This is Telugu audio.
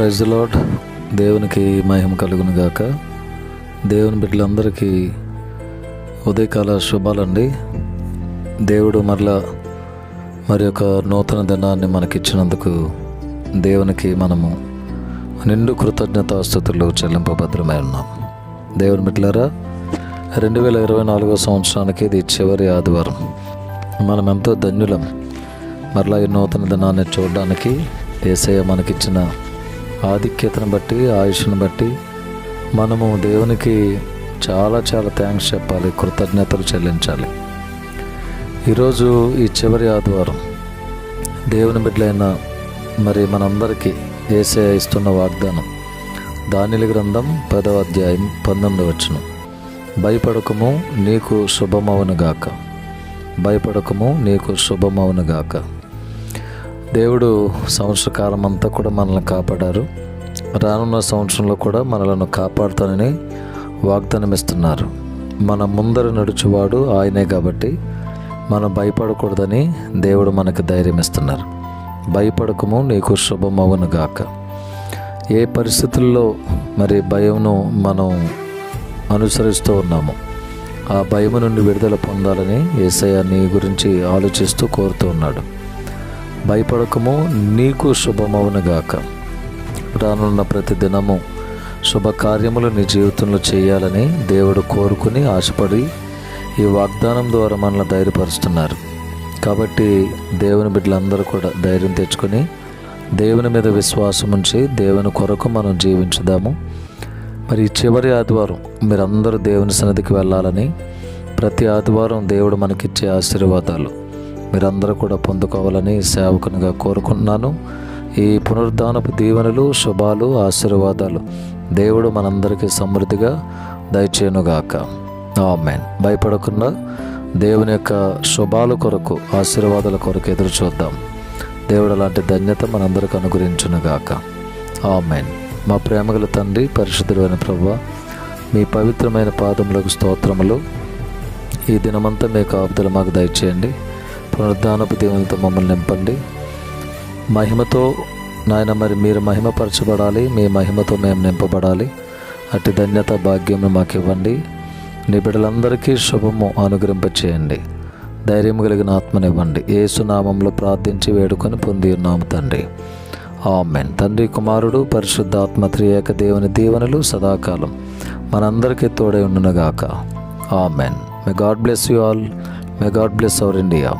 Praise the lord. దేవునికి మహిమ కలుగును గాక. దేవుని బిడ్డలందరికీ ఉదయకాల శుభాలండి. దేవుడు మరి ఒక నూతన దినాన్ని మనకిచ్చినందుకు దేవునికి మనము నిండు కృతజ్ఞతాస్తుతులు చెల్లింపభద్రమై ఉన్నాం. దేవుని బిడ్డలారా, 2024 సంవత్సరానికి ఇది చివరి ఆదివారం. మనం ఎంతో ధన్యులం. మరలా ఈ నూతన దినాన్ని చూడడానికి యేసయ్య మనకిచ్చిన ఆధిక్యతను బట్టి, ఆయుష్ను బట్టి మనము దేవునికి చాలా థ్యాంక్స్ చెప్పాలి, కృతజ్ఞతలు చెల్లించాలి. ఈరోజు ఈ చివరి ఆదివారం దేవుని బిడ్డలైన మరి మనందరికీ యేసయ్య ఇస్తున్న వాగ్దానం దానియేలు గ్రంథం 10వ అధ్యాయం 19వ వచనం. భయపడకము, నీకు శుభమవునుగాక. భయపడకము, నీకు శుభమవునుగాక. దేవుడు సంవత్సర కాలం అంతా కూడా మనల్ని కాపాడారు. రానున్న సంవత్సరంలో కూడా మనలను కాపాడుతానని వాగ్దానం ఇస్తున్నారు. మన ముందర నడుచువాడు ఆయనే కాబట్టి మనం భయపడకూడదని దేవుడు మనకు ధైర్యం ఇస్తున్నారు. భయపడకము, నీకు శుభమవునుగాక. ఏ పరిస్థితుల్లో మరి భయంను మనం అనుసరిస్తూ ఉన్నాము, ఆ భయం నుండి విడుదల పొందాలని యేసయ్య నీ గురించి ఆలోచిస్తూ కోరుతూ ఉన్నాడు. భయపడకము, నీకు శుభమవునుగాక. రానున్న ప్రతి దినము శుభకార్యములు నీ జీవితంలో చేయాలని దేవుడు కోరుకుని ఆశపడి ఈ వాగ్దానం ద్వారా మనల్ని ధైర్యపరుస్తున్నారు. కాబట్టి దేవుని బిడ్డలందరూ కూడా ధైర్యం తెచ్చుకొని దేవుని మీద విశ్వాసం ఉంచి దేవుని కొరకు మనం జీవించుదాము. మరి చివరి ఆదివారం మీరందరూ దేవుని సన్నిధికి వెళ్ళాలని, ప్రతి ఆదివారం దేవుడు మనకిచ్చే ఆశీర్వాదాలు మీరందరూ కూడా పొందుకోవాలని సేవకునిగా కోరుకుంటున్నాను. ఈ పునరుద్ధానపు దీవెనలు, శుభాలు, ఆశీర్వాదాలు దేవుడు మనందరికీ సమృద్ధిగా దయచేయునుగాక. ఆమేన్. భయపడకుండా దేవుని యొక్క శుభాల కొరకు, ఆశీర్వాదాల కొరకు ఎదురు చూద్దాం. దేవుడు అలాంటి ధన్యత మనందరికీ అనుగ్రహించునుగాక. ఆమేన్. మా ప్రేమగల తండ్రి, పరిశుద్ధుడైన ప్రభువా, మీ పవిత్రమైన పాదములకు స్తోత్రములు. ఈ దినమంతా మీ కాపుదల మాకు దయచేయండి. పునరుద్ధానపు దీవెనలతో మమ్మల్ని నింపండి. మహిమతో నాయన మరి మీరు మహిమపరచబడాలి, మీ మహిమతో మేము నింపబడాలి. అట్టి ధన్యత భాగ్యం మాకు ఇవ్వండి. నీ బిడ్డలందరికీ శుభము అనుగ్రహింపచేయండి. ధైర్యం కలిగిన ఆత్మనివ్వండి. యేసు నామంలో ప్రార్థించి వేడుకొని పొంది ఉన్నాము తండ్రి. ఆమేన్. తండ్రి, కుమారుడు, పరిశుద్ధాత్మ త్రియేక దేవుని దీవెనలు సదాకాలం మనందరికీ తోడై ఉండునుగాక. ఆమేన్. May God bless you all. May God bless our India.